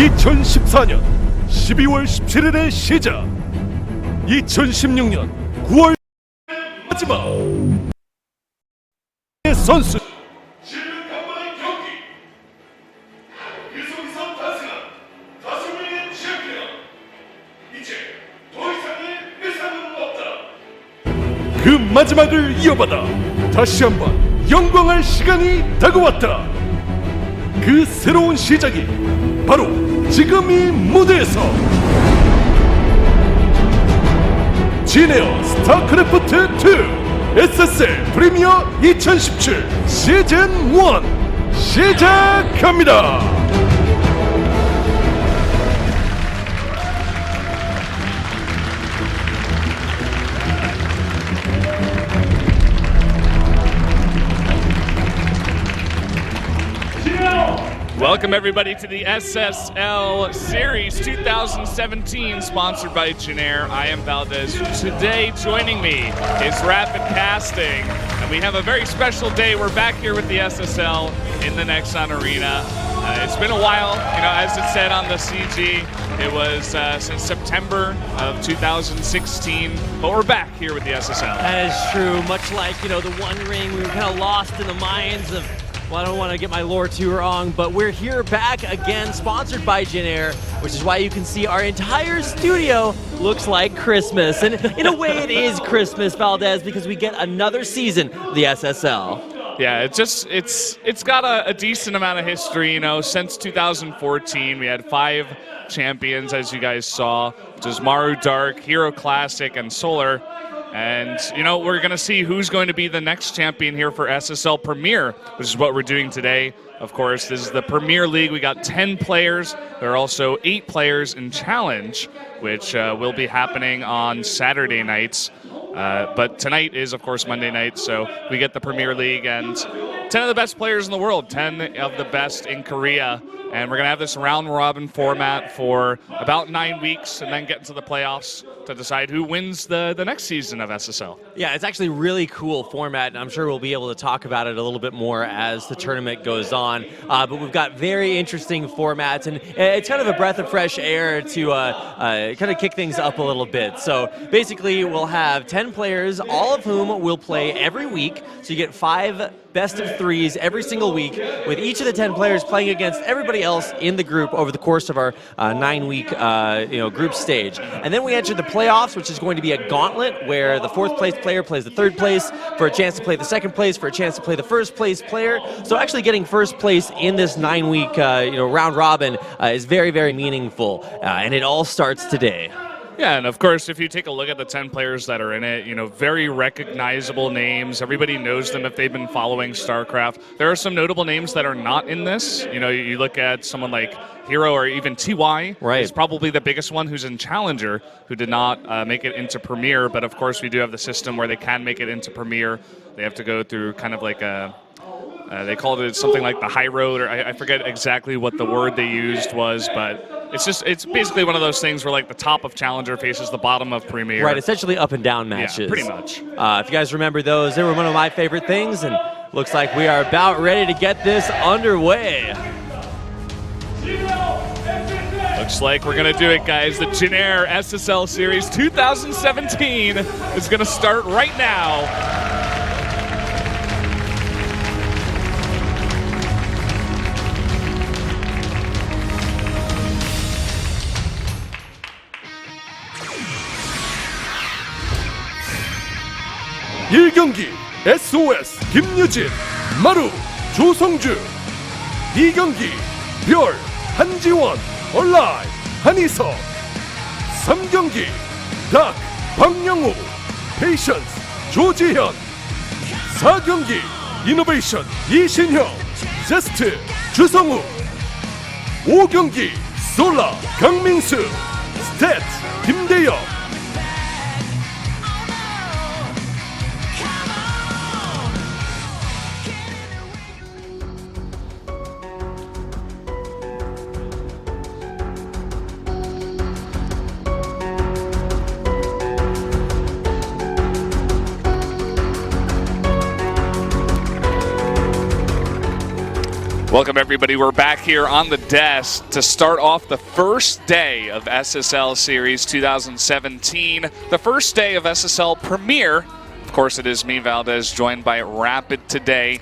2014년 12월 17일의 시작. 2016년 9월 마지막 선수 간만의 경기. 계속해서 탄생한 5명의 챔피언. 이제 더 이상의 회상은 없다. 그 마지막을 이어받아 다시 한번 영광할 시간이 다가왔다. 그 새로운 시작이 바로 지금 이 무대에서 진에어 스타크래프트 2 SSL 프리미어 2017 시즌 1 시작합니다. Welcome everybody to the SSL Series 2017, sponsored by Janair. I am Valdez. Today joining me is Rapid Casting, and we have a very special day. We're back here with the SSL in the Nexon Arena. It's been a while, you know, as it said on the CG, it was since September of 2016, but we're back here with the SSL. That is true, much like, you know, the One Ring, we were kind of lost in the minds of, well, I don't want to get my lore too wrong, but we're here back again, sponsored by Janair, which is why you can see our entire studio looks like Christmas. And in a way it is Christmas, Valdez, because we get another season of the SSL. Yeah, it's got a decent amount of history, you know. Since 2014, we had 5 champions, as you guys saw, which is Maru Dark, Hero Classic, and Solar. And, you know, we're going to see who's going to be the next champion here for SSL Premier, which is what we're doing today. Of course, this is the Premier League. We got 10 players. There are also 8 players in Challenge, which will be happening on Saturday nights. But tonight is, of course, Monday night, so we get the Premier League and 10 of the best players in the world, 10 of the best in Korea. And we're going to have this round-robin format for about 9 weeks and then get into the playoffs to decide who wins the next season of SSL. Yeah, it's actually a really cool format, and I'm sure we'll be able to talk about it a little bit more as the tournament goes on. But we've got very interesting formats, and it's kind of a breath of fresh air to kind of kick things up a little bit. So basically, we'll have 10 players, all of whom will play every week. So you get 5 best of 3s every single week, with each of the 10 players playing against everybody else in the group over the course of our 9-week group stage. And then we enter the playoffs, which is going to be a gauntlet where the 4th place player plays the 3rd place for a chance to play the 2nd place, for a chance to play the 1st place player. So actually getting 1st place in this 9-week round robin is very, very meaningful, and it all starts today. Yeah, and of course, if you take a look at the 10 players that are in it, you know, very recognizable names. Everybody knows them if they've been following StarCraft. There are some notable names that are not in this. You know, you look at someone like Hero or even TY. Right. Is probably the biggest one who's in Challenger, who did not make it into Premier. But of course, we do have the system where they can make it into Premier. They have to go through kind of like a... they called it something like the high road, or I forget exactly what the word they used was, but it's basically one of those things where like the top of Challenger faces the bottom of Premier. Right, essentially up and down matches. Yeah, pretty much. If you guys remember those, they were one of my favorite things, and looks like we are about ready to get this underway. Looks like we're going to do it, guys. The Janair SSL Series 2017 is going to start right now. 일 경기 SOS 김유진, 마루, 조성주. 2경기 별, 한지원, 얼라이, 한희석. 3경기 닥, 박영우, 페이션스, 조지현. 4경기 이노베이션, 이신형, 제스트, 주성우. 5경기 솔라, 강민수, 스탯, 김대영. Welcome, everybody. We're back here on the desk to start off the first day of SSL Series 2017, the first day of SSL Premier. Of course, it is me, Valdez, joined by Rapid today.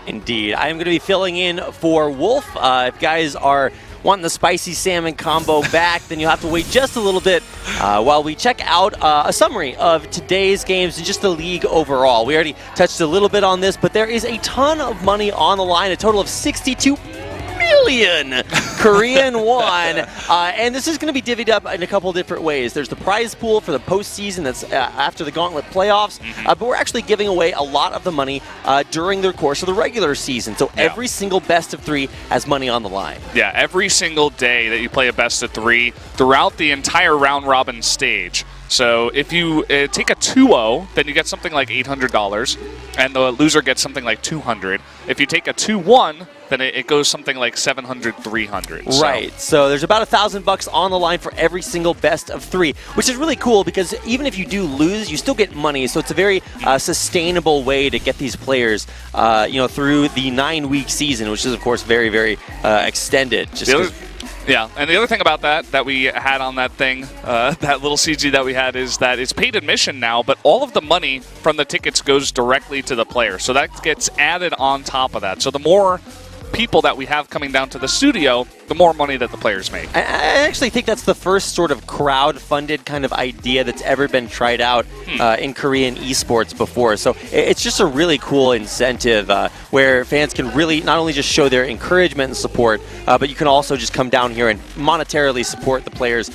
Indeed. I am going to be filling in for Wolf. If guys are wanting the spicy salmon combo back, then you'll have to wait just a little bit while we check out a summary of today's games and just the league overall. We already touched a little bit on this, but there is a ton of money on the line, a total of 62 million Korean won, and this is going to be divvied up in a couple different ways. There's the prize pool for the postseason that's after the Gauntlet playoffs, but we're actually giving away a lot of the money during the course of the regular season. So every single best of three has money on the line. Yeah, every single day that you play a best of three throughout the entire round robin stage. So if you take a 2-0, then you get something like $800, and the loser gets something like $200. If you take a 2-1, then it goes something like $700, $300. Right. So there's about $1,000 on the line for every single best of three, which is really cool because even if you do lose, you still get money. So it's a very sustainable way to get these players, through the 9-week season, which is of course very, very extended. Yeah, and the other thing about that we had on that thing, that little CG that we had, is that it's paid admission now, but all of the money from the tickets goes directly to the player. So that gets added on top of that. So the more people that we have coming down to the studio, the more money that the players make. I actually think that's the first sort of crowd-funded kind of idea that's ever been tried out in Korean esports before. So it's just a really cool incentive where fans can really not only just show their encouragement and support, but you can also just come down here and monetarily support the players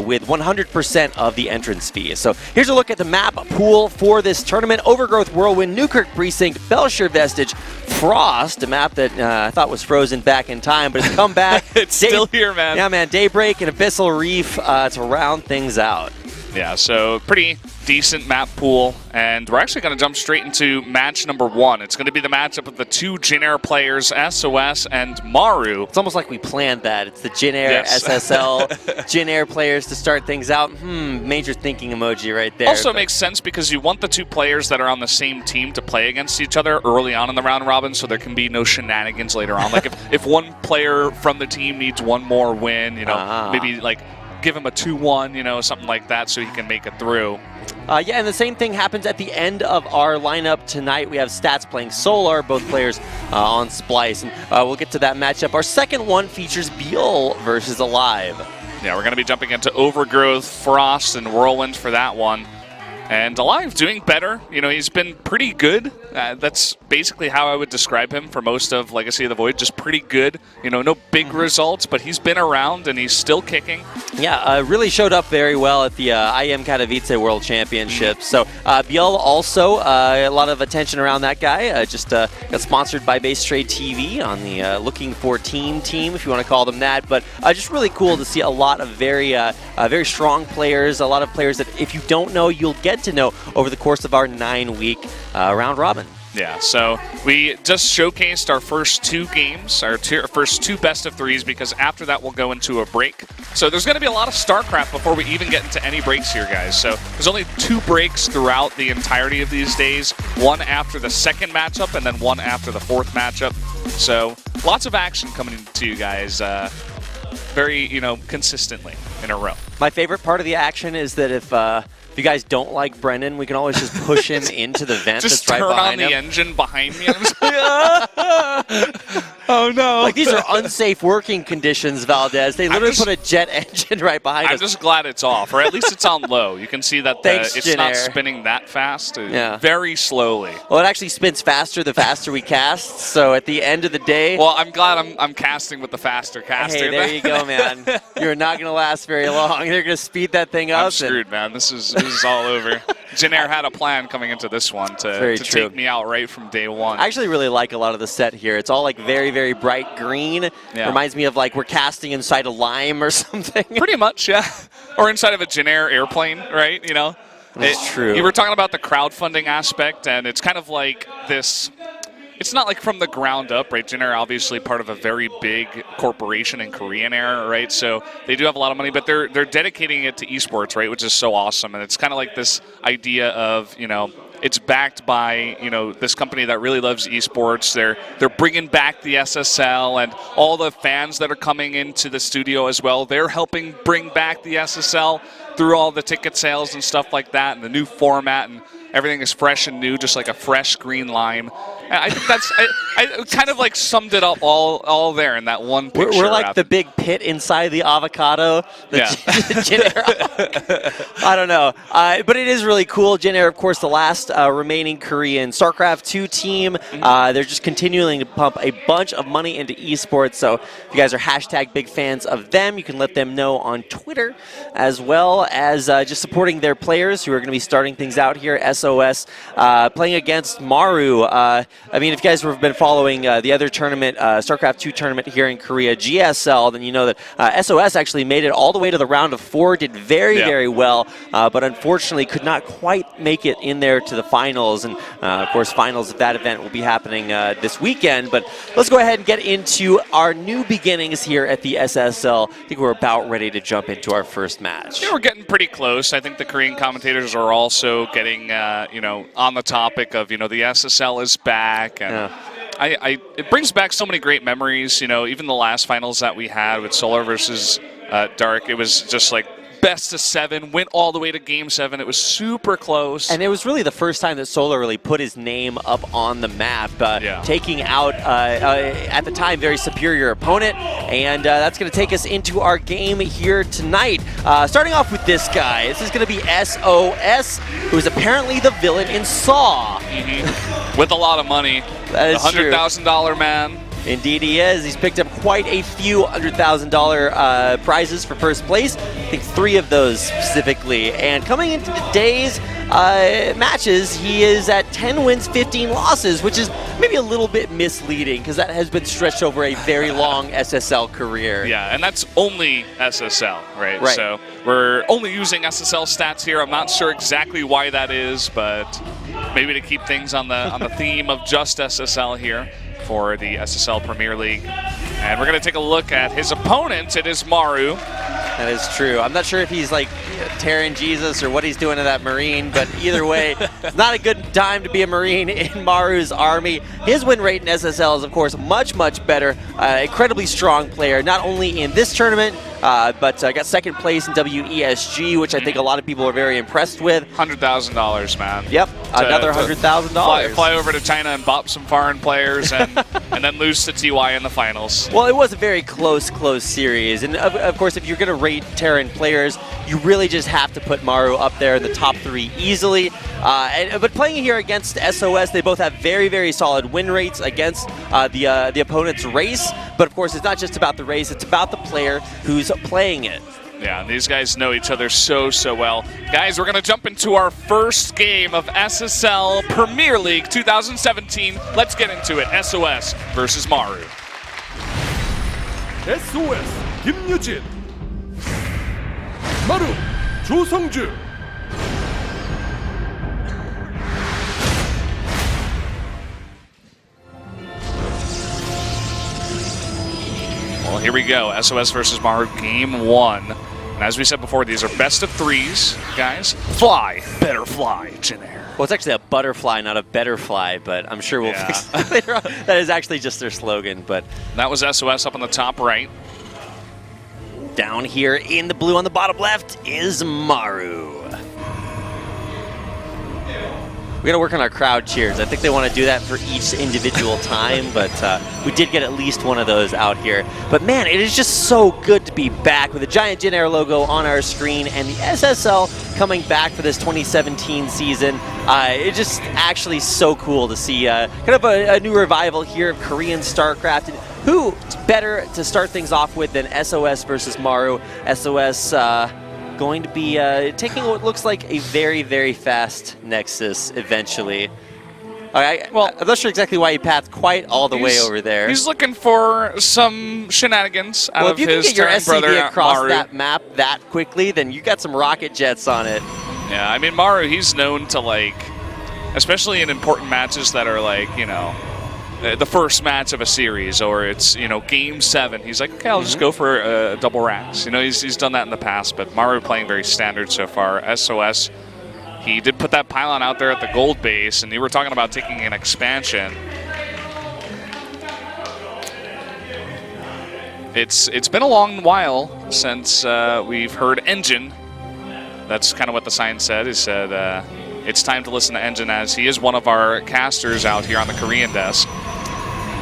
with 100% of the entrance fee. So here's a look at the map pool for this tournament. Overgrowth, Whirlwind, Newkirk Precinct, Belshire Vestige, Frost, a map that I thought was frozen back in time, but it's come back. It's still here, man. Yeah, man. Daybreak and Abyssal Reef to round things out. Yeah, so pretty decent map pool, and we're actually going to jump straight into match number 1. It's going to be the matchup of the two Jin Air players, SOS and Maru. It's almost like we planned that. It's the Jin Air, SSL, Jin Air players to start things out. Major thinking emoji right there. Also makes sense because you want the two players that are on the same team to play against each other early on in the round robin, so there can be no shenanigans later on. Like if one player from the team needs one more win, maybe like give him a 2-1, something like that, so he can make it through. And the same thing happens at the end of our lineup tonight. We have Stats playing Solar, both players on Splice, and we'll get to that matchup. Our second one features Biol versus Alive. Yeah, we're going to be jumping into Overgrowth, Frost, and Whirlwind for that one. And Alive doing better. He's been pretty good. That's basically how I would describe him for most of Legacy of the Void. Just pretty good. No big results, but he's been around and he's still kicking. Yeah, really showed up very well at the IM Katowice World Championships. So Biel also, a lot of attention around that guy. Just got sponsored by Base Trade TV on the Looking for team, if you want to call them that. But just really cool to see a lot of very strong players, a lot of players that if you don't know, you'll get to know over the course of our 9-week round robin. Yeah, so we just showcased our first two games, our first two best of threes, because after that we'll go into a break. So there's going to be a lot of StarCraft before we even get into any breaks here, guys. So there's only 2 breaks throughout the entirety of these days, one after the second matchup and then one after the fourth matchup. So lots of action coming to you guys very, consistently in a row. My favorite part of the action is that if you guys don't like Brendan, we can always just push him into the vent just that's right behind him. Just turn on the engine behind me. Oh, no. Like, these are unsafe working conditions, Valdez. They literally put a jet engine right behind us. I'm just glad it's off, or at least it's on low. You can see that it's not spinning that fast. Very slowly. Well, it actually spins faster the faster we cast, so at the end of the day... Well, I'm glad I'm casting with the faster caster. Hey, there you go, man. You're not going to last very long. They're going to speed that thing up. I'm screwed, man. This is all over. Jin Air had a plan coming into this one to take me out right from day one. I actually really like a lot of the set here. It's all like very, very bright green. Yeah. Reminds me of like we're casting inside a lime or something. Pretty much, yeah. Or inside of a Jin Air airplane, right? That's true. You were talking about the crowdfunding aspect, and it's kind of like this... It's not like from the ground up, right? Jin Air obviously part of a very big corporation in Korean Air, right? So they do have a lot of money, but they're dedicating it to esports, right? Which is so awesome. And it's kind of like this idea of, it's backed by, you know, this company that really loves esports. They're bringing back the SSL, and all the fans that are coming into the studio as well. They're helping bring back the SSL through all the ticket sales and stuff like that, and the new format, and everything is fresh and new, just like a fresh green lime. And I think that's I kind of like summed it up all there in that one picture. We're like the big pit inside the avocado. I don't know, but it is really cool. Jin Air, of course, the last remaining Korean StarCraft 2 team. They're just continuing to pump a bunch of money into esports. So if you guys are hashtag big fans of them, you can let them know on Twitter, as well as just supporting their players who are going to be starting things out here. SOS playing against Maru. I mean, if you guys have been following the other tournament, StarCraft 2 tournament here in Korea, GSL, then you know that SOS actually made it all the way to the round of 4, did very well, but unfortunately could not quite make it in there to the finals. And of course, finals of that event will be happening this weekend. But let's go ahead and get into our new beginnings here at the SSL. I think we're about ready to jump into our first match. Yeah, we're getting pretty close. I think the Korean commentators are also getting, you know, on the topic of, you know, the SSL is back. And it brings back so many great memories. You know, even the last finals that we had with Solar versus Dark, it was just like best of 7, went all the way to Game 7. It was super close. And it was really the first time that Solar really put his name up on the map, taking out, at the time, very superior opponent. And that's going to take us into our game here tonight. Starting off with this guy. This is going to be SOS, who is apparently the villain in Saw. With a lot of money. That is the $100,000 man. Indeed he is. He's picked up quite a few $100,000 prizes for first place. I think 3 of those specifically. And coming into today's matches, he is at 10 wins, 15 losses, which is maybe a little bit misleading because that has been stretched over a very long SSL career. Yeah, and that's only SSL, right? So we're only using SSL stats here. I'm not sure exactly why that is, but maybe to keep things on the theme of just SSL here for the SSL Premier League. And we're going to take a look at his opponent. It is Maru. That is true. I'm not sure if he's like tearing Jesus or what he's doing to that Marine, but either way, it's not a good time to be a Marine in Maru's army. His win rate in SSL is, of course, much better. Incredibly strong player, not only in this tournament, but got second place in WESG, which I think a lot of people are very impressed with. $100,000, man. Yep, another $100,000. Fly over to China and bop some foreign players and then lose to TY in the finals. Well, it was a very close series. And of course, if you're going to rate Terran players, you really just have to put Maru up there in the top 3 easily. But playing here against SOS, they both have very solid win rates against the opponent's race. But of course, it's not just about the race, it's about the player who's playing it. Yeah, these guys know each other so well. Guys, we're going to jump into our first game of SSL Premier League 2017. Let's get into it. SOS versus Maru. SOS 김유진, 마루 조성주. Well, here we go. SOS versus Maru, game 1. And as we said before, these are best of 3s, guys. Fly, better fly, Jin Air. Well, it's actually a butterfly, not a better fly, but I'm sure we'll fix that later on. That is actually just their slogan. But that was SOS up on the top right. Down here in the blue on the bottom left is Maru. We got to work on our crowd cheers. I think they want to do that for each individual time, but we did get at least one of those out here. But man, it is just so good to be back with the giant Jin Air logo on our screen and the SSL coming back for this 2017 season. It's just actually so cool to see kind of a new revival here of Korean StarCraft. And who better to start things off with than SOS versus Maru? SOS going to be taking what looks like a very fast Nexus eventually. Well, I'm not sure exactly why he pathed quite all the way over there. He's looking for some shenanigans out of his if you can get your SCV across Maru. that map that quickly, then you got some rocket jets on it. Yeah, I mean, Maru, he's known to, like, especially in important matches that are like, you know, the first match of a series, or it's, you know, game 7. He's like, okay, I'll just go for double racks. You know, he's done that in the past, but Maru playing very standard so far. SOS He did put that pylon out there at the gold base, and you were talking about taking an expansion. It's been a long while since we've heard Engine. That's kind of what the sign said. It said it's time to listen to Engine, as he is one of our casters out here on the Korean desk.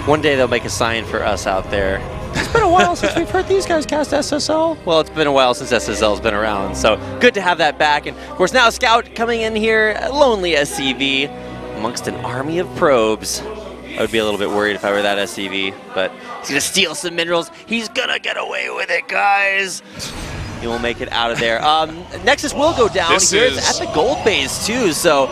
One day they'll make a sign for us out there. It's been a while since we've heard these guys cast SSL. Well, it's been a while since SSL's been around, so good to have that back. And of course, now Scout coming in here, a lonely SCV amongst an army of probes. I would be a little bit worried if I were that SCV, but he's gonna steal some minerals. He's gonna get away with it, guys. He will make it out of there. Nexus will go down. It's at the gold base too, so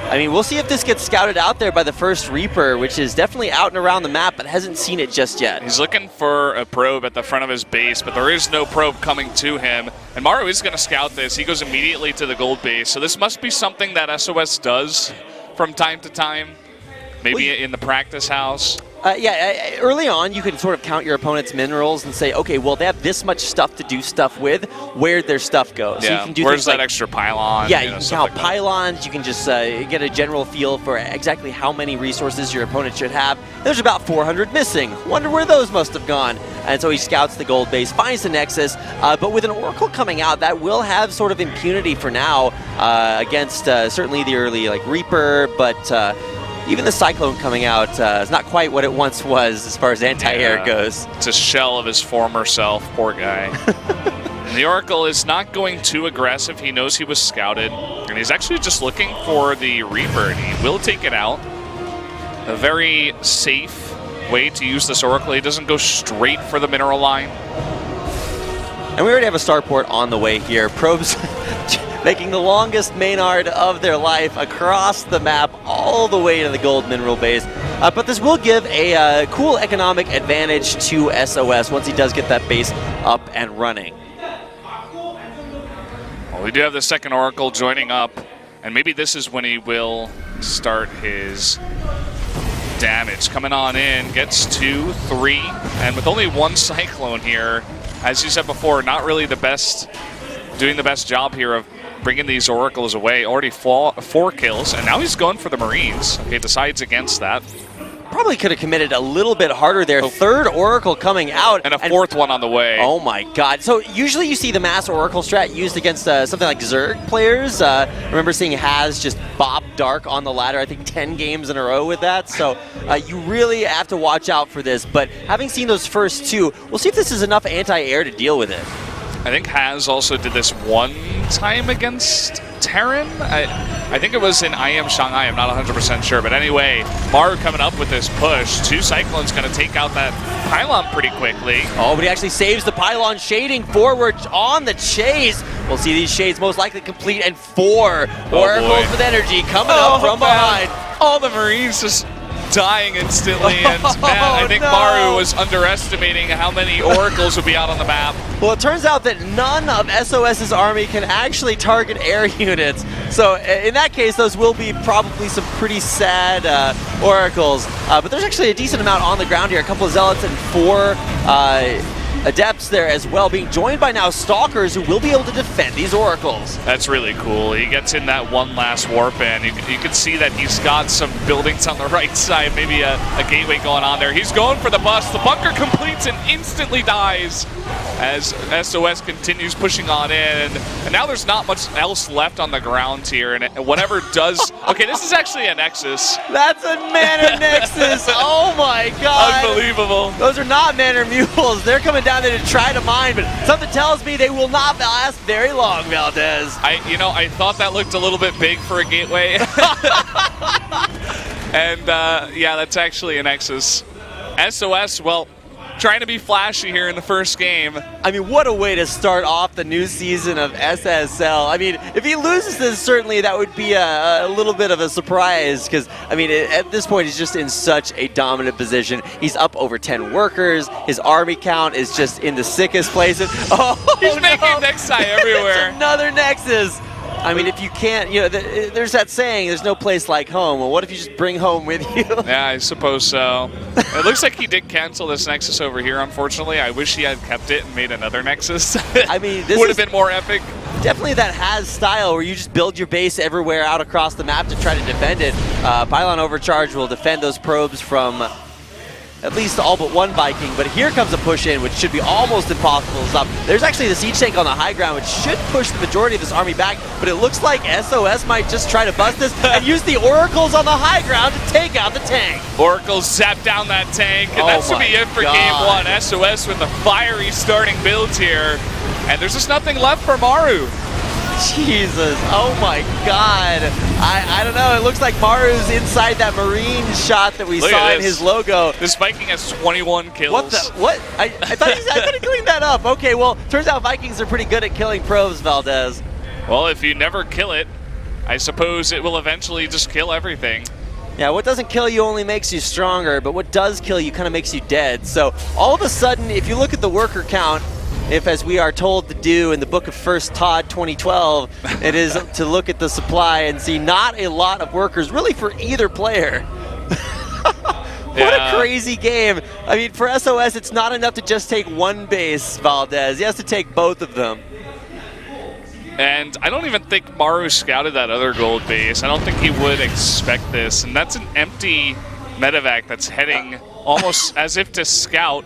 I mean, we'll see if this gets scouted out there by the first Reaper, which is definitely out and around the map, but hasn't seen it just yet. He's looking for a probe at the front of his base, but there is no probe coming to him. And Maru is going to scout this. He goes immediately to the gold base. So this must be something that SOS does from time to time, maybe in the practice house. Yeah, early on, you can sort of count your opponent's minerals and say, okay, well, they have this much stuff to do stuff with. Where'd their stuff go? So yeah, you can do where's that like, extra pylon? Yeah, you can count like pylons. You can just get a general feel for exactly how many resources your opponent should have. There's about 400 missing. Wonder where those must have gone. And so he scouts the gold base, finds the Nexus, but with an Oracle coming out, that will have sort of impunity for now against certainly the early like Reaper, but even the Cyclone coming out is not quite what it once was as far as anti-air goes. It's a shell of his former self, poor guy. The Oracle is not going too aggressive. He knows he was scouted, and he's actually just looking for the Reaper, and he will take it out. A very safe way to use this Oracle. He doesn't go straight for the mineral line. And we already have a starport on the way here. Probes making the longest Maynard of their life across the map all the way to the gold mineral base. But this will give a cool economic advantage to SOS once he does get that base up and running. Well, we do have the second Oracle joining up, and maybe this is when he will start his damage. Coming on in, gets 2, 3, and with only one Cyclone here, as you said before, not really the best, doing the best job here of bringing these Oracles away. Already 4 kills, and now he's going for the Marines. Okay, decides against that. Probably could have committed a little bit harder there. Third Oracle coming out. And a fourth one on the way. Oh my god. So usually you see the mass Oracle strat used against something like Zerg players. Remember seeing Haz just bop Dark on the ladder, I think 10 games in a row with that. So you really have to watch out for this. But having seen those first 2, we'll see if this is enough anti-air to deal with it. I think Haz also did this one time against Terran. I think it was in IM Shanghai. I'm not 100% sure. But anyway, Maru coming up with this push. 2 Cyclones going to take out that pylon pretty quickly. Oh, but he actually saves the pylon, shading forward on the chase. We'll see these shades most likely complete, and 4 Oracles with energy coming up from behind. All the Marines just dying instantly, and man, I think Maru was underestimating how many Oracles would be out on the map. Well, it turns out that none of SOS's army can actually target air units. So in that case, those will be probably some pretty sad Oracles. But there's actually a decent amount on the ground here. A couple of Zealots and 4 Adepts there as well, being joined by now Stalkers who will be able to defend these Oracles. That's really cool. He gets in that one last warp in. You can see that he's got some buildings on the right side, maybe a gateway going on there. He's going for the bust. The bunker completes and instantly dies as SOS continues pushing on in. And now there's not much else left on the ground here. And whatever does... Okay, this is actually a Nexus. That's a Manor Nexus. Oh my god. Unbelievable. Those are not Manor Mules. They're coming down there to try to mine, but something tells me they will not last very long, Valdez. I thought that looked a little bit big for a gateway. And yeah, that's actually a Nexus. SOS, well, trying to be flashy here in the first game. I mean, what a way to start off the new season of SSL. I mean, if he loses this, certainly that would be a little bit of a surprise because, I mean, at this point, he's just in such a dominant position. He's up over 10 workers. His army count is just in the sickest places. Oh, he's making Nexi everywhere. It's another Nexus. I mean, if you can't, you know, there's that saying, there's no place like home. Well, what if you just bring home with you? Yeah, I suppose so. It looks like he did cancel this Nexus over here, unfortunately. I wish he had kept it and made another Nexus. I mean, this would have been more epic. definitely that has style where you just build your base everywhere out across the map to try to defend it. Pylon Overcharge will defend those probes from at least all but one Viking, but here comes a push in, which should be almost impossible to stop. There's actually the siege tank on the high ground, which should push the majority of this army back, but it looks like SOS might just try to bust this and use the oracles on the high ground to take out the tank. Oracles zap down that tank, and that's going to be it for game one. SOS with a fiery starting build here, and there's just nothing left for Maru. Jesus, oh my God. I don't know, it looks like Maru's inside that Marine shot that we saw in his logo. This Viking has 21 kills. What the, what? I thought he cleaned that up. Okay, well, turns out Vikings are pretty good at killing probes, Valdez. Well, if you never kill it, I suppose it will eventually just kill everything. Yeah, what doesn't kill you only makes you stronger, but what does kill you kind of makes you dead. So all of a sudden, if you look at the worker count, if, as we are told to do in the book of 1st Todd 2012, it is to look at the supply and see not a lot of workers really for either player. What a crazy game. I mean, for SOS, it's not enough to just take one base, Valdez. He has to take both of them. And I don't even think Maru scouted that other gold base. I don't think he would expect this. And that's an empty medevac that's heading almost as if to scout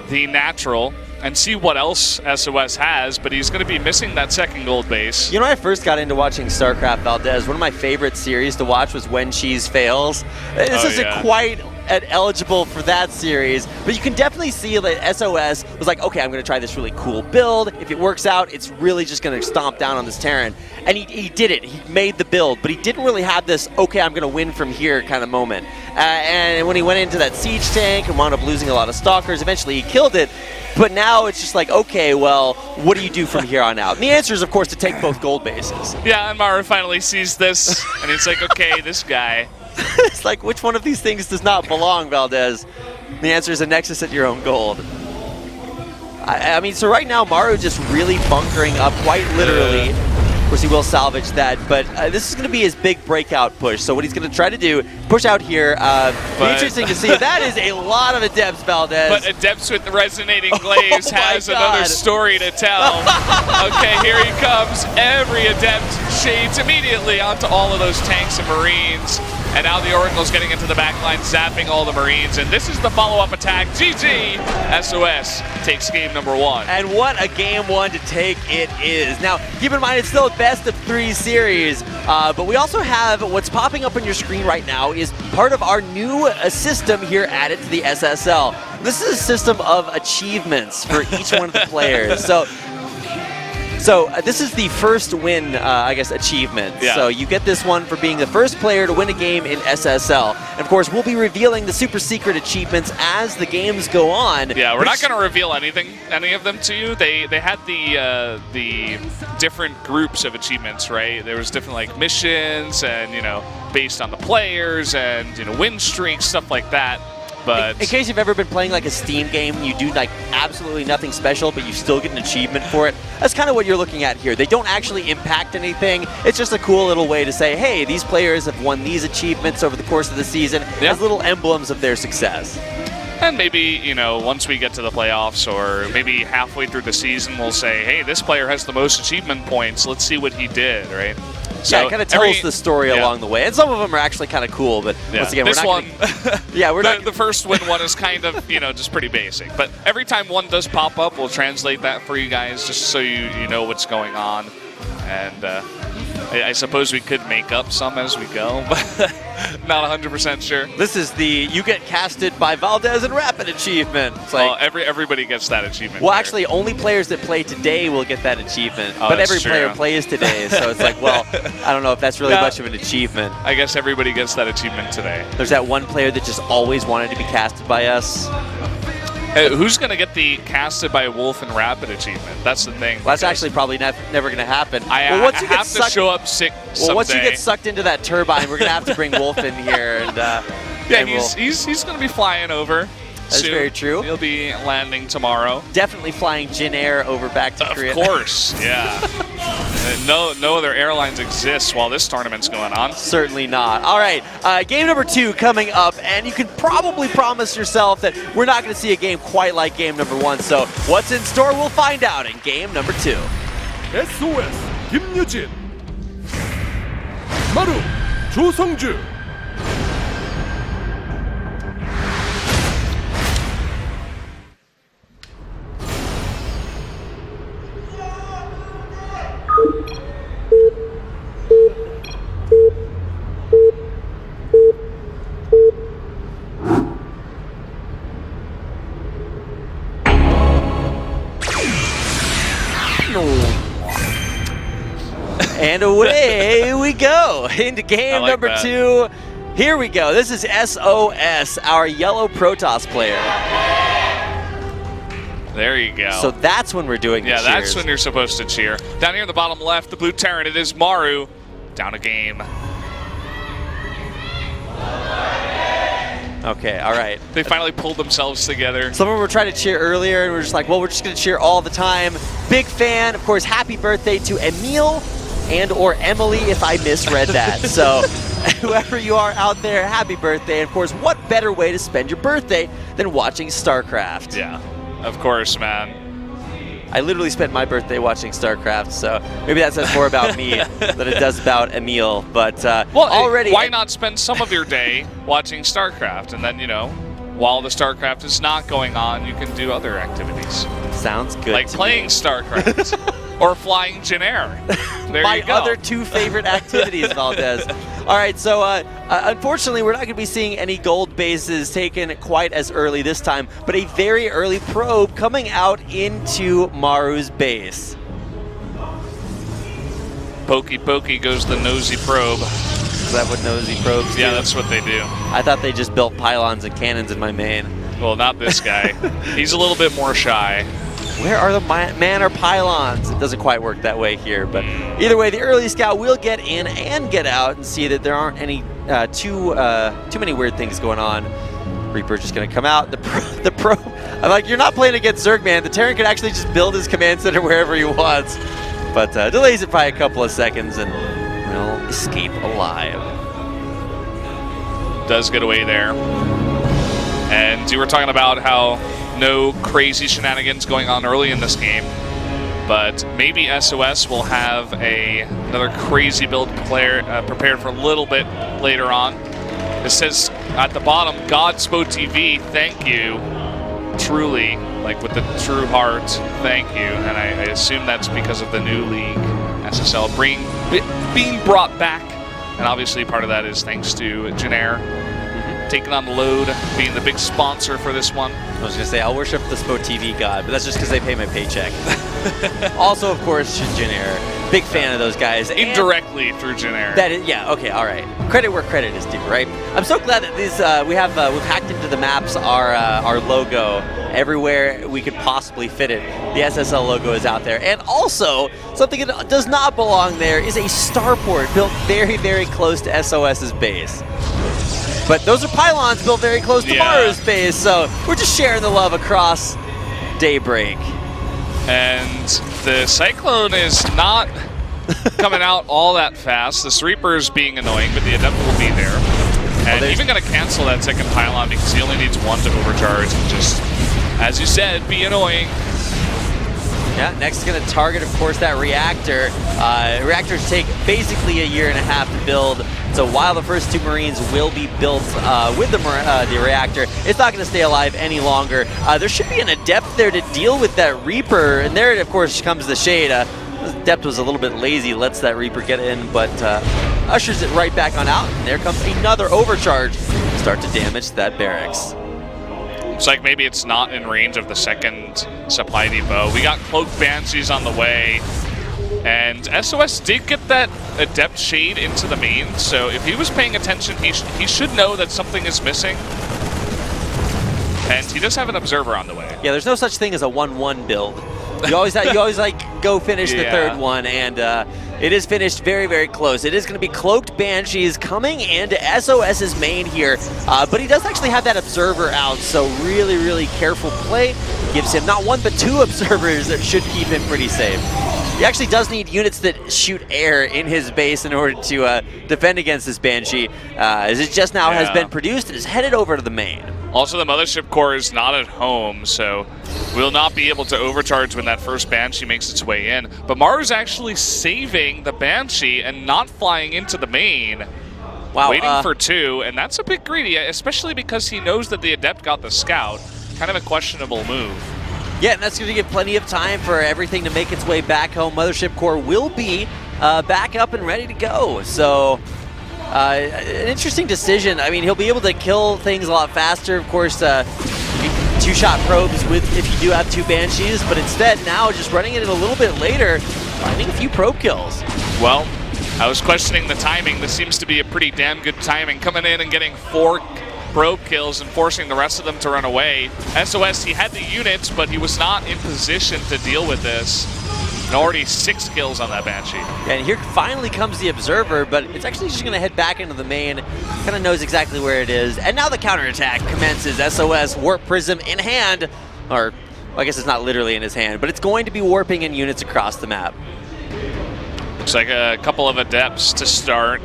the natural and see what else SOS has, but he's going to be missing that second gold base. You know, when I first got into watching StarCraft, Valdez, one of my favorite series to watch was When Cheese Fails. This isn't quite eligible for that series, but you can definitely see that SOS was like, okay, I'm going to try this really cool build. If it works out, it's really just going to stomp down on this Terran. And he did it. He made the build, but he didn't really have this, okay, I'm going to win from here kind of moment. And when he went into that siege tank and wound up losing a lot of stalkers, eventually he killed it. But now it's just like, okay, well, what do you do from here on out? And the answer is, of course, to take both gold bases. Yeah, and Maru finally sees this, and he's like, okay, this guy. It's like, which one of these things does not belong, Valdez? The answer is a Nexus at your own gold. I mean, so right now, Maru just really bunkering up, quite literally. Of course, he will salvage that, but this is going to be his big breakout push. So what he's going to try to do, push out here. Be interesting to see. That is a lot of Adepts, Valdez. But Adepts with the resonating glaives has another story to tell. Okay, here he comes. Every Adept shades immediately onto all of those tanks and Marines. And now the Oracle's getting into the back line, zapping all the Marines. And this is the follow-up attack. GG! SOS takes game number one. And what a game one to take it is. Now, keep in mind, it's still a best-of-3 series. But we also have what's popping up on your screen right now is part of our new system here added to the SSL. This is a system of achievements for each one of the players. So this is the first win, I guess, achievement. Yeah. So you get this one for being the first player to win a game in SSL. And of course, we'll be revealing the super secret achievements as the games go on. Yeah, we're not going to reveal any of them to you. They had the different groups of achievements, right? There was different like missions and, you know, based on the players and, you know, win streaks, stuff like that. But in case you've ever been playing like a Steam game and you do like absolutely nothing special, but you still get an achievement for it, that's kind of what you're looking at here. They don't actually impact anything. It's just a cool little way to say, hey, these players have won these achievements over the course of the season as little emblems of their success. And maybe, you know, once we get to the playoffs or maybe halfway through the season, we'll say, hey, this player has the most achievement points. Let's see what he did, right? So yeah, it kind of tells the story along the way. And some of them are actually kind of cool, but once again, we're not gonna, the first win one is kind of, you know, just pretty basic. But every time one does pop up, we'll translate that for you guys just so you know what's going on. And I suppose we could make up some as we go, but not 100% sure. This is the you get casted by Valdez and Rapid achievement. It's like, everybody gets that achievement. Well, actually, only players that play today will get that achievement. Oh, but every player plays today, so it's like, well, I don't know if that's really much of an achievement. I guess everybody gets that achievement today. There's that one player that just always wanted to be casted by us. Who's going to get the casted by Wolf and Rapid achievement? That's the thing. Well, that's actually probably never going to happen. Once you have to show up sick someday. Well, once you get sucked into that turbine, we're going to have to bring Wolf in here. And yeah, he's going to be flying over. That's very true. He'll be landing tomorrow. Definitely flying Jin Air over back to Korea. Of course, yeah. No other airlines exist while this tournament's going on. Certainly not. All right, game number 2 coming up, and you can probably promise yourself that we're not going to see a game quite like game number 1. So what's in store, we'll find out in game number 2. SOS 김유진, 마루 조성주, And away we go into game like number that. 2. Here we go. This is SOS, our yellow Protoss player. There you go. So that's when we're doing the yeah, that's cheers. when you're supposed to cheer. Down here in the bottom left, the blue Terran, it is Maru. Down a game. Okay, all right. They finally pulled themselves together. Someone were trying to cheer earlier, and we're just like, well, we're just going to cheer all the time. Big fan. Of course, happy birthday to Emil and or Emily, if I misread that. So whoever you are out there, happy birthday. And of course, what better way to spend your birthday than watching StarCraft? Yeah, of course, man. I literally spent my birthday watching StarCraft, so maybe that says more about me than it does about Emil. But already, why not spend some of your day watching StarCraft, and then, you know, while the StarCraft is not going on, you can do other activities. Sounds good. Like to playing me. StarCraft or flying Jin Air. There My you go. other 2 favorite activities, Valdez. All right, so unfortunately, we're not going to be seeing any gold bases taken quite as early this time, but a very early probe coming out into Maru's base. Pokey pokey goes the nosy probe. Is that what nosy probes do? Yeah, that's what they do. I thought they just built pylons and cannons in my main. Well, not this guy. He's a little bit more shy. Where are the manor pylons? It doesn't quite work that way here, but either way, the early scout will get in and get out and see that there aren't any too many weird things going on. Reaper's just going to come out. The pro. I'm like, you're not playing against Zerg, man. The Terran can actually just build his command center wherever he wants, but delays it by a couple of seconds and will escape alive. Does get away there. And you were talking about how no crazy shenanigans going on early in this game, but maybe SOS will have another crazy build prepared for a little bit later on. It says at the bottom, Godspo TV, thank you, truly, like with the true heart, thank you. And I assume that's because of the new league, SSL, being brought back. And obviously part of that is thanks to Jin Air taking on the load, being the big sponsor for this one. I was going to say, I'll worship the SPO TV god, but that's just because they pay my paycheck. Also, of course, Jin Air. Big fan of those guys. And Indirectly through Jin Air. that is, yeah, okay, all right. Credit where credit is due, right? I'm so glad that these we've hacked into the maps our logo everywhere we could possibly fit it. The SSL logo is out there, and also something that does not belong there is a starport built very, very close to SOS's base. But those are pylons built very close to Maru's base, so we're just sharing the love across Daybreak. And the Cyclone is not coming out all that fast. The Reaper's being annoying, but the Adept will be there. And even going to cancel that second pylon because he only needs one to overcharge and just, as you said, be annoying. Yeah, next is going to target, of course, that reactor. Reactors take basically a year and a half to build, so while the first 2 Marines will be built with the reactor, it's not going to stay alive any longer. There should be an Adept there to deal with that Reaper, and there, of course, comes the Shade. Adept was a little bit lazy, lets that Reaper get in, but ushers it right back on out, and there comes another overcharge to start to damage that barracks. Looks like maybe it's not in range of the second supply depot. We got Cloaked Banshees on the way, and SOS did get that Adept Shade into the main, so if he was paying attention, he should know that something is missing. And he does have an Observer on the way. Yeah, there's no such thing as a 1-1 build. You always like go finish the third one, and it is finished very, very close. It is going to be Cloaked Banshees coming into SOS's main here, but he does actually have that Observer out, so really, really careful play. Gives him not 1 but 2 Observers that should keep him pretty safe. He actually does need units that shoot air in his base in order to defend against this Banshee, as it just now has been produced and is headed over to the main. Also, the Mothership Core is not at home, so will not be able to overcharge when that first Banshee makes its way in. But Maru's actually saving the Banshee and not flying into the main. Wow, waiting for 2, and that's a bit greedy, especially because he knows that the Adept got the Scout. Kind of a questionable move. Yeah, and that's going to give plenty of time for everything to make its way back home. Mothership Core will be back up and ready to go. So, an interesting decision. I mean, he'll be able to kill things a lot faster. Of course, two-shot probes if you do have 2 Banshees, but instead now just running it in a little bit later, finding a few probe kills. Well, I was questioning the timing. This seems to be a pretty damn good timing. Coming in and getting 4 probe kills and forcing the rest of them to run away. SOS, he had the units, but he was not in position to deal with this. And already 6 kills on that Banshee. Yeah, and here finally comes the Observer, but it's actually just going to head back into the main. Kind of knows exactly where it is. And now the counterattack commences. SOS, Warp Prism in hand. Or, well, I guess it's not literally in his hand, but it's going to be warping in units across the map. Looks like a couple of Adepts to start.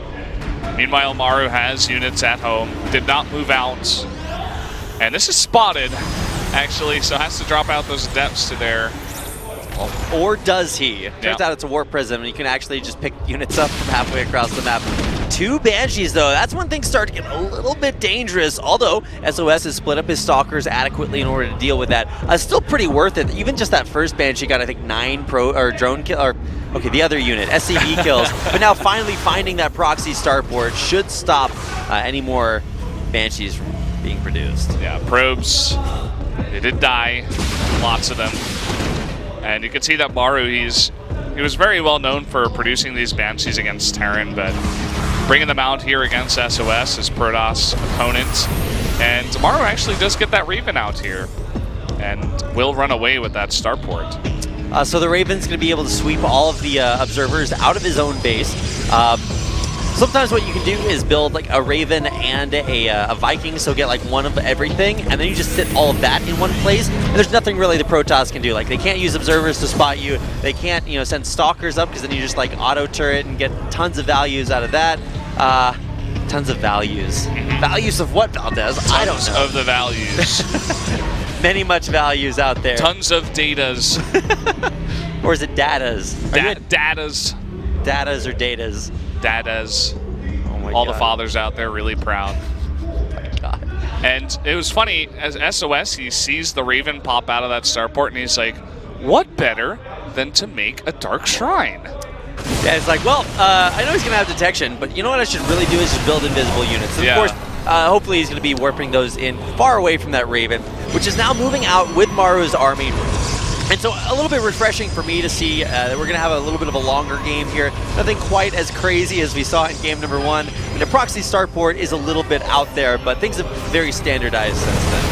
Meanwhile, Maru has units at home. Did not move out. And this is spotted, actually, so has to drop out those Adepts to there. Or does he? Turns Yeah. out it's a Warp Prism, and you can actually just pick units up from halfway across the map. 2 Banshees, though. That's when things start to get a little bit dangerous, although SOS has split up his Stalkers adequately in order to deal with that. Still pretty worth it. Even just that first Banshee got, I think, 9 drone kill, or okay, the other unit, SCV kills. But now finally finding that proxy starport should stop any more Banshees from being produced. Yeah, probes, they did die, lots of them. And you can see that Maru, he was very well known for producing these Banshees against Terran, but bringing them out here against SOS, his Protoss opponent. And Maru actually does get that Raven out here and will run away with that starport. So the Raven's going to be able to sweep all of the Observers out of his own base. Sometimes what you can do is build like a Raven and a Viking, so get like one of everything, and then you just sit all of that in one place, and there's nothing really the Protoss can do. Like, they can't use Observers to spot you, they can't, send Stalkers up, because then you just like auto turret and get tons of values out of that. Tons of values. Values of what, Valdez? I don't know. Tons of the values. Many much values out there. Tons of datas. Or is it datas? Datas. Datas or datas? Datas. Oh my All God. the fathers out there really proud. Oh my God. And it was funny, as SOS, he sees the Raven pop out of that starport, and he's like, what better than to make a Dark Shrine? Yeah, it's like, well, I know he's going to have detection, but you know what I should really do is just build invisible units. And Yeah. of course, hopefully he's going to be warping those in far away from that Raven, which is now moving out with Maru's army. And so a little bit refreshing for me to see that we're going to have a little bit of a longer game here. Nothing quite as crazy as we saw in game number 1. And the proxy starport is a little bit out there, but things have very standardized since then.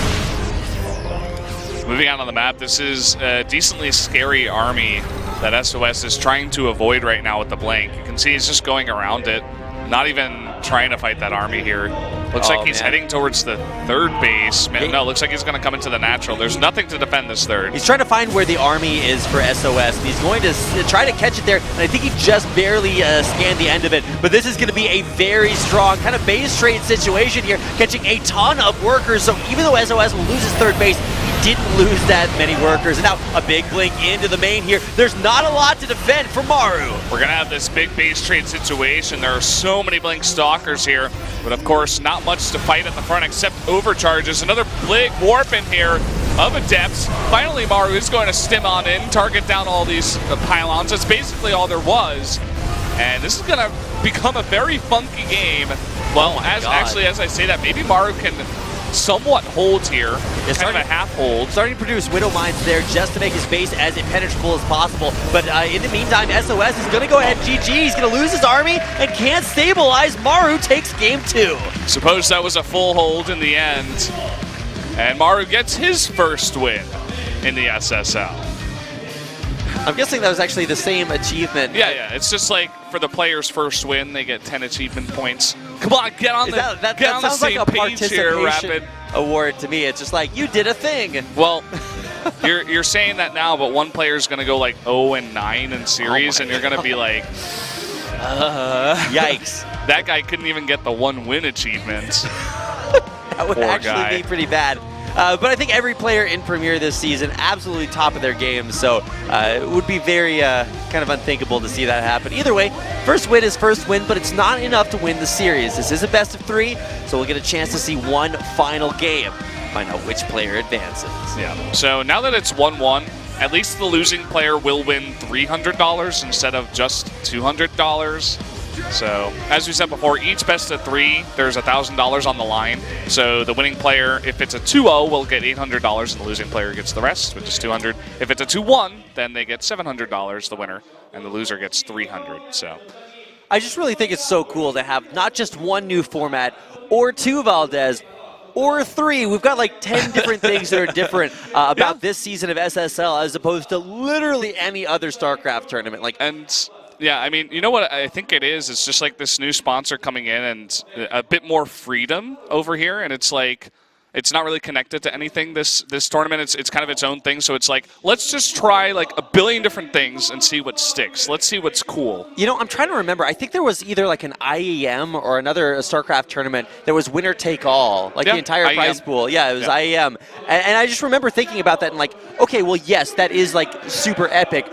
Moving out on the map, this is a decently scary army that SOS is trying to avoid right now with the blank. You can see he's just going around it, not even trying to fight that army here. Looks like he's heading towards the 3rd base. No, looks like he's going to come into the natural. There's nothing to defend this 3rd. He's trying to find where the army is for SOS, and he's going to try to catch it there, and I think he just barely scanned the end of it. But this is going to be a very strong kind of base trade situation here, catching a ton of workers. So even though SOS will lose his 3rd base, he didn't lose that many workers. And now a big blink into the main here. There's not a lot to defend for Maru. We're going to have this big base trade situation. There are so many blink stalkers here, but of course not much to fight at the front except overcharges. Another big warp in here of Adepts. Finally, Maru is going to stim on in, target down all these pylons. That's basically all there was. And this is going to become a very funky game. Well, as I say that, maybe Maru can somewhat hold here. It's kind of a half hold. Starting to produce Widow Mines there just to make his base as impenetrable as possible. But in the meantime, SOS is going to go ahead and GG. He's going to lose his army and can't stabilize. Maru takes game 2. Suppose that was a full hold in the end. And Maru gets his first win in the SSL. I'm guessing that was actually the same achievement. Yeah. It's just like for the player's first win, they get 10 achievement points. Come on, get on the same like a page here, participation Rapid. award to me. It's just like, you did a thing. Well, you're saying that now, but one player's going to go like 0-9 in series, and you're going to be like, yikes. That guy couldn't even get the 1 win achievement. That would Poor actually guy. be pretty bad. But I think every player in Premier this season absolutely top of their game, so it would be very kind of unthinkable to see that happen. Either way, first win is first win, but it's not enough to win the series. This is a best of 3, so we'll get a chance to see one final game. Find out which player advances. Yeah. So now that it's 1-1, at least the losing player will win $300 instead of just $200. So, as we said before, each best of 3, there's $1,000 on the line. So the winning player, if it's a 2-0, will get $800, and the losing player gets the rest, which is $200. If it's a 2-1, then they get $700, the winner, and the loser gets $300. So, I just really think it's so cool to have not just one new format or 2 Valdez, or 3. We've got like 10 different things that are different about this season of SSL as opposed to literally any other StarCraft tournament. Yeah, I mean, you know what I think it is? It's just like this new sponsor coming in and a bit more freedom over here, and it's like it's not really connected to anything this tournament. It's kind of its own thing, so it's like, let's just try like a billion different things and see what sticks. Let's see what's cool. You know, I'm trying to remember. I think there was either like an IEM or another StarCraft tournament that was winner take all, like the entire IEM. prize pool. Yeah, it was IEM. And I just remember thinking about that and like, okay, well, yes, that is like super epic,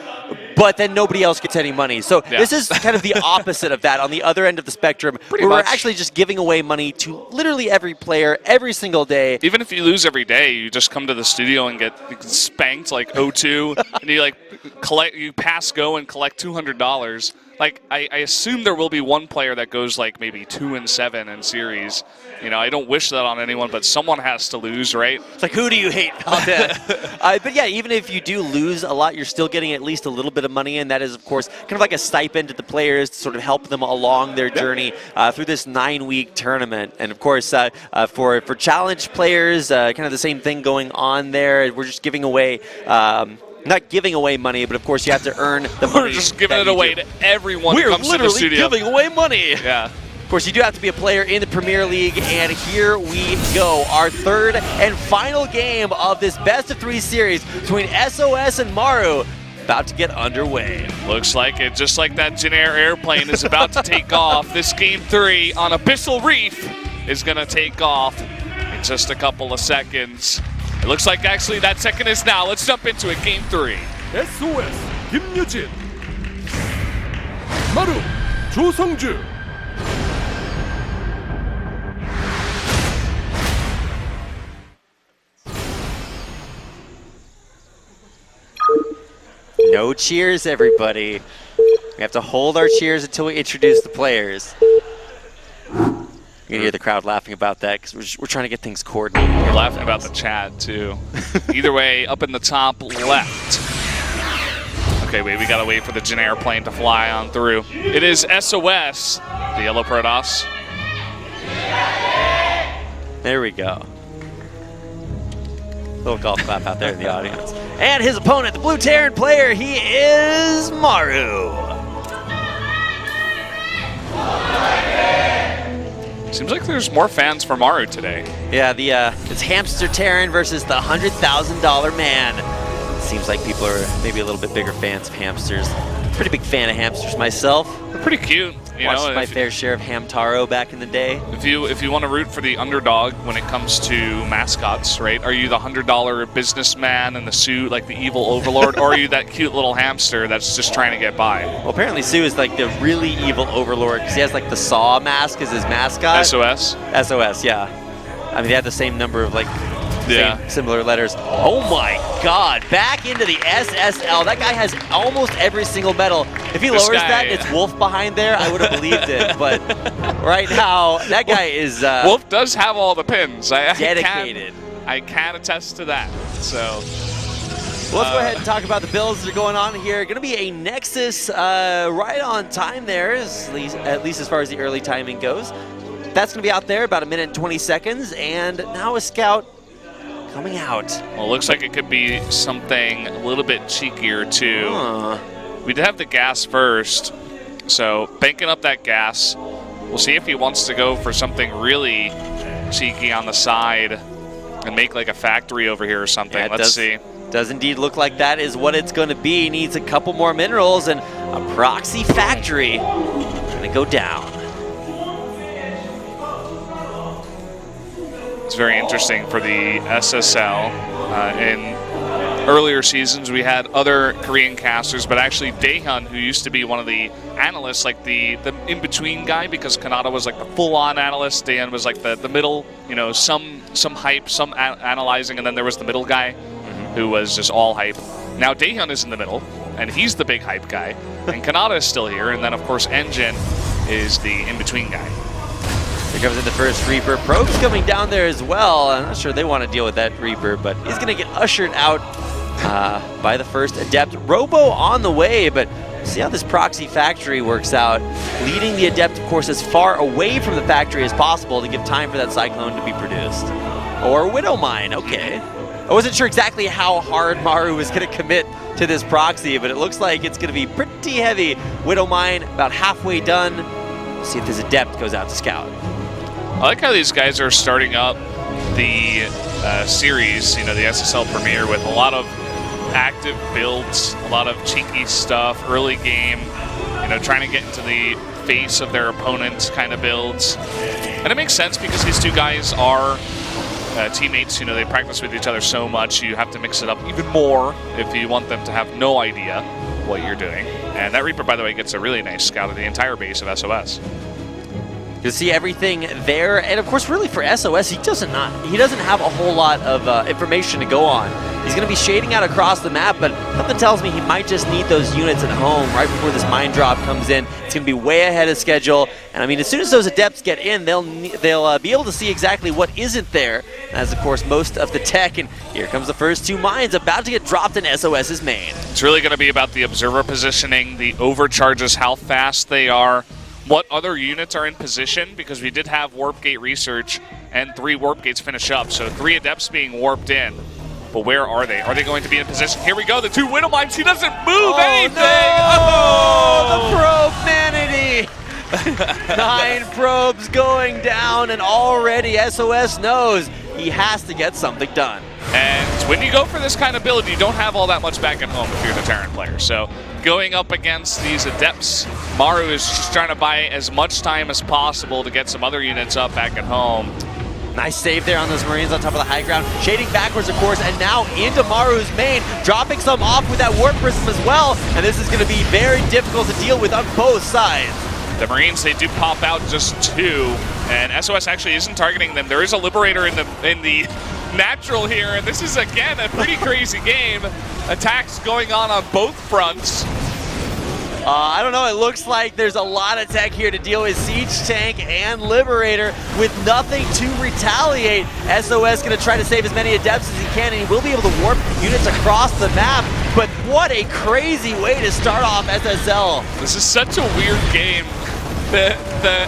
but then nobody else gets any money. So this is kind of the opposite of that on the other end of the spectrum. Pretty where much. We're actually just giving away money to literally every player every single day. Even if you lose every day, you just come to the studio and get spanked like 0-2, and you like you pass go and collect $200. Like I assume there will be one player that goes like maybe 2-7 in series. You know, I don't wish that on anyone, but someone has to lose, right? It's like, who do you hate out there? But yeah, even if you do lose a lot, you're still getting at least a little bit of money, and that is, of course, kind of like a stipend to the players to sort of help them along their journey through this 9-week tournament. And of course, for challenge players, kind of the same thing going on there. We're just giving away. Not giving away money, but of course you have to earn the money. We're just giving it away to everyone who comes to the studio. We're literally giving away money. Yeah. Of course, you do have to be a player in the Premier League, and here we go. Our third and final game of this best-of-3 series between SOS and Maru about to get underway. Looks like it, just like that Jin Air airplane is about to take off. This Game 3 on Abyssal Reef is going to take off in just a couple of seconds. It looks like actually that second is now. Let's jump into it. Game 3. SOS 김유진, 마루 조성주. No cheers, everybody. We have to hold our cheers until we introduce the players. You can hear the crowd laughing about that because we're trying to get things coordinated. We're laughing about the chat, too. Either way, up in the top left. Okay, wait, we got to wait for the Jin airplane to fly on through. It is SOS, the Yellow Protoss. There we go. Little golf clap out there in the audience. And his opponent, the Blue Terran player, he is Maru. Seems like there's more fans for Maru today. Yeah, it's Hamster Terran versus the $100,000 man. Seems like people are maybe a little bit bigger fans of hamsters. Pretty big fan of hamsters myself. They're pretty cute. You Watched know, my fair share of Hamtaro back in the day. If you want to root for the underdog when it comes to mascots, right? Are you the $100 businessman in the suit, like the evil overlord, or are you that cute little hamster that's just trying to get by? Well, apparently Sue is like the really evil overlord because he has like the Saw mask as his mascot. SOS? SOS, yeah. I mean, they have the same number of like similar letters. Oh my God! Back into the SSL. That guy has almost every single medal. If he lowers that, it's Wolf behind there. I would have believed it. But right now, that guy is Wolf does have all the pins. dedicated. I can attest to that. So. Well, let's go ahead and talk about the builds that are going on here. Going to be a Nexus right on time there, at least as far as the early timing goes. That's going to be out there about 1 minute and 20 seconds. And now a Scout coming out. Well, it looks like it could be something a little bit cheekier, too. We did have the gas first, so banking up that gas. We'll see if he wants to go for something really cheeky on the side and make like a factory over here or something. Yeah, Let's see. Does indeed look like that is what it's going to be. Needs a couple more minerals and a proxy factory. Going to go down. It's very interesting for the SSL. In earlier seasons, we had other Korean casters, but actually Daehyun, who used to be one of the analysts, like the in-between guy, because Kanata was like the full-on analyst, Daehyun was like the middle, you know, some hype, some analyzing, and then there was the middle guy who was just all hype. Now Daehyun is in the middle, and he's the big hype guy, and Kanata is still here, and then of course Engine is the in-between guy. Here comes in the first Reaper. Probe's coming down there as well. I'm not sure they want to deal with that Reaper, but he's going to get ushered out by the first Adept. Robo on the way, but see how this proxy factory works out. Leading the Adept, of course, as far away from the factory as possible to give time for that Cyclone to be produced. Or Widow Mine, okay. I wasn't sure exactly how hard Maru was going to commit to this proxy, but it looks like it's going to be pretty heavy. Widow Mine about halfway done. Let's see if this Adept goes out to scout. I like how these guys are starting up the series, you know, the SSL Premier, with a lot of active builds, a lot of cheeky stuff, early game, you know, trying to get into the face of their opponents kind of builds. And it makes sense because these two guys are teammates, you know, they practice with each other so much, you have to mix it up even more if you want them to have no idea what you're doing. And that Reaper, by the way, gets a really nice scout of the entire base of SOS. You'll see everything there, and of course, really for SOS, he doesn't have a whole lot of information to go on. He's going to be shading out across the map, but something tells me he might just need those units at home right before this mine drop comes in. It's going to be way ahead of schedule, and I mean, as soon as those Adepts get in, they'll be able to see exactly what isn't there, as of course most of the tech. And here comes the first two mines about to get dropped in SOS's main. It's really going to be about the observer positioning, the overcharges, how fast they are, what other units are in position, because we did have Warp Gate research and 3 Warp Gates finish up, so 3 Adepts being warped in. But where are they? Are they going to be in position? Here we go, the 2 Widow Mines. He doesn't move anything! No! The probe manatee! 9 probes going down, and already SOS knows he has to get something done. And when you go for this kind of build, you don't have all that much back at home if you're the Terran player. So going up against these Adepts, Maru is just trying to buy as much time as possible to get some other units up back at home. Nice save there on those Marines on top of the high ground. Shading backwards, of course, and now into Maru's main, dropping some off with that Warp Prism as well. And this is going to be very difficult to deal with on both sides. The Marines, they do pop out just 2, and SOS actually isn't targeting them. There is a Liberator in the natural here, and this is, again, a pretty crazy game. Attacks going on both fronts. I don't know, it looks like there's a lot of tech here to deal with Siege Tank and Liberator with nothing to retaliate. SOS going to try to save as many Adepts as he can, and he will be able to warp units across the map. But what a crazy way to start off SSL. This is such a weird game. The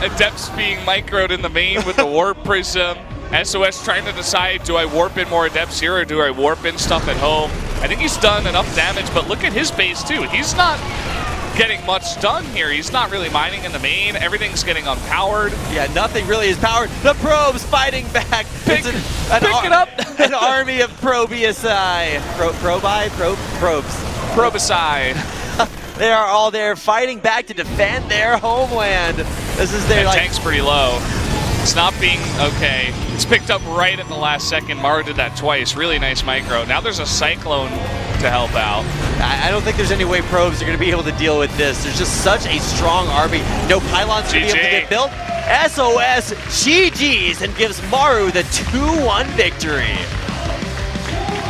Adepts being microed in the main with the Warp Prism. SOS trying to decide, do I warp in more Adepts here or do I warp in stuff at home? I think he's done enough damage, but look at his base too. He's not getting much done here. He's not really mining in the main. Everything's getting unpowered. Yeah, nothing really is powered. The probes fighting back. Pick it up. An army of probiasi. Probes. Probicide. They are all there fighting back to defend their homeland. This is their tank's pretty low. It's not being okay. It's picked up right at the last second. Maru did that twice. Really nice micro. Now there's a Cyclone to help out. I don't think there's any way probes are going to be able to deal with this. There's just such a strong army. No pylons going to be able to get built. SOS GG's and gives Maru the 2-1 victory.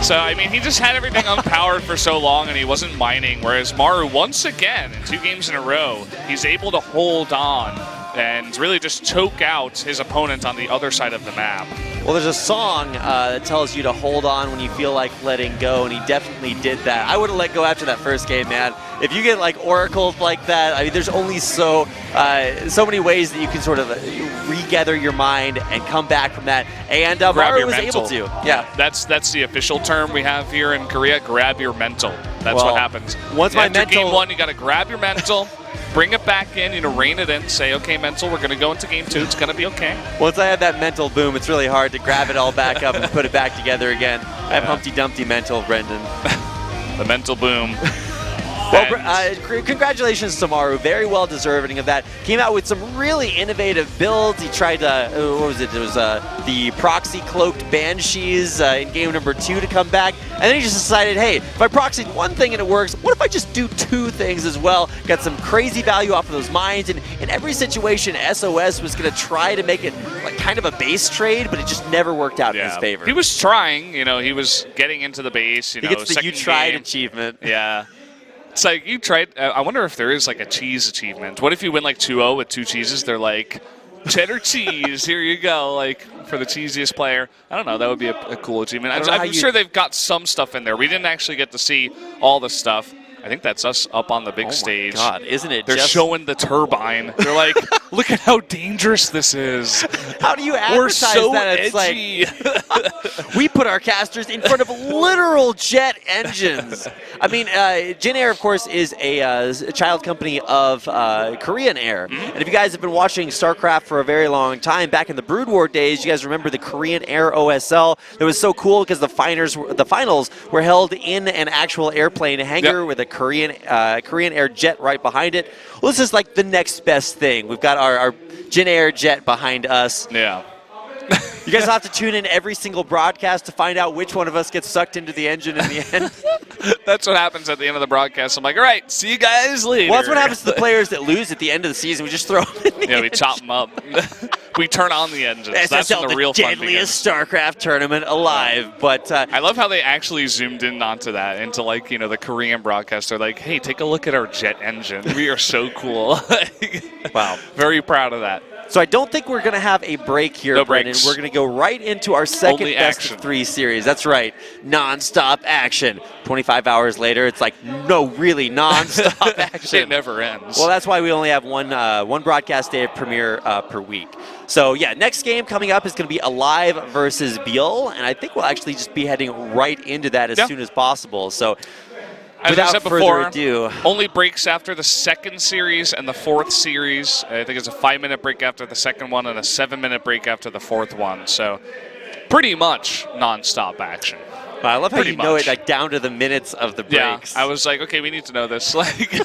So, I mean, he just had everything unpowered for so long and he wasn't mining, whereas Maru, once again, in 2 games in a row, he's able to hold on and really just choke out his opponent on the other side of the map. Well, there's a song that tells you to hold on when you feel like letting go, and he definitely did that. I would have let go after that first game, man. If you get like oracled like that, I mean, there's only so many ways that you can sort of regather your mind and come back from that. And Maru was able to. Yeah, that's the official term we have here in Korea. Grab your mental. That's what happens. Once my mental, game 1, you got to grab your mental. Bring it back in, rein it in, say, okay, mental, we're going to go into game 2. It's going to be okay. Once I have that mental boom, it's really hard to grab it all back up and put it back together again. I have Humpty Dumpty mental, Brendan. The mental boom. Well, And- congratulations to Maru. Very well deserving of that. Came out with some really innovative builds. He tried to, what was it? It was the proxy cloaked banshees in game number 2 to come back. And then he just decided, hey, if I proxied one thing and it works, what if I just do 2 things as well? Got some crazy value off of those mines. And in every situation, SOS was going to try to make it like kind of a base trade, but it just never worked out in his favor. He was trying, he was getting into the base, He gets the "you tried" achievement. Yeah. It's like, you tried. I wonder if there is like a cheese achievement. What if you win like 2-0 with 2 cheeses? They're like, cheddar cheese, here you go, like for the cheesiest player. I don't know. That would be a cool achievement. I'm sure they've got some stuff in there. We didn't actually get to see all the stuff. I think that's us up on the big stage. Oh my God, isn't it? They're showing the turbine. They're like, look at how dangerous this is. How do you advertise We're so that? It's edgy. like we put our casters in front of literal jet engines. I mean, Jin Air, of course, is a child company of Korean Air. And if you guys have been watching StarCraft for a very long time, back in the Brood War days, you guys remember the Korean Air OSL. That was so cool because the finals were held in an actual airplane hangar with a Korean Air jet right behind it. Well, this is like the next best thing. We've got our Jin Air jet behind us. Yeah. You guys will have to tune in every single broadcast to find out which one of us gets sucked into the engine in the end. That's what happens at the end of the broadcast. I'm like, all right, see you guys later. Well, that's what happens to the players that lose at the end of the season. We just throw them in the we engine. chop them up. We turn on the engines. That's SSL, when the real fun begins. deadliest StarCraft tournament alive. But I love how they actually zoomed in onto that, into like, the Korean broadcast. They're like, hey, take a look at our jet engine. We are so cool. Wow. Very proud of that. So I don't think we're going to have a break here, No Brendan. breaks. We're going to go right into our second Only best action. of 3 series. That's right. Non-stop action. 25 hours later, it's like, no, really, non-stop action. It never ends. Well, that's why we only have one broadcast day of premiere per week. So, yeah, next game coming up is going to be Alive versus Biel, and I think we'll actually just be heading right into that as soon as possible. So, as I said further before, ado, only breaks after the second series and the 4th series. I think it's a 5-minute break after the second one and a 7-minute break after the 4th one. So, pretty much non-stop action. I love how Pretty you know it much. like down to the minutes of the breaks. Yeah, I was like, okay, we need to know this. Like,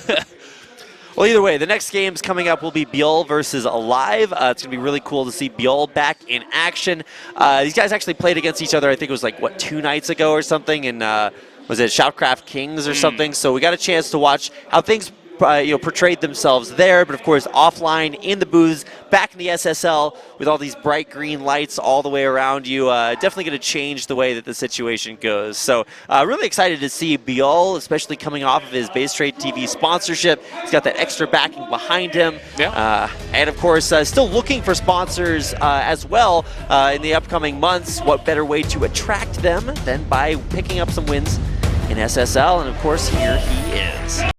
well, either way, the next games coming up will be Biel versus Alive. It's going to be really cool to see Biel back in action. These guys actually played against each other, I think it was like, 2 nights ago or something, and was it Shoutcraft Kings or something? So we got a chance to watch how things portrayed themselves there, but of course offline in the booths, back in the SSL with all these bright green lights all the way around you. Definitely going to change the way that the situation goes. So really excited to see Biel, especially coming off of his Base Trade TV sponsorship. He's got that extra backing behind him. Yeah. And of course, still looking for sponsors as well in the upcoming months. What better way to attract them than by picking up some wins in SSL? And of course, here he is.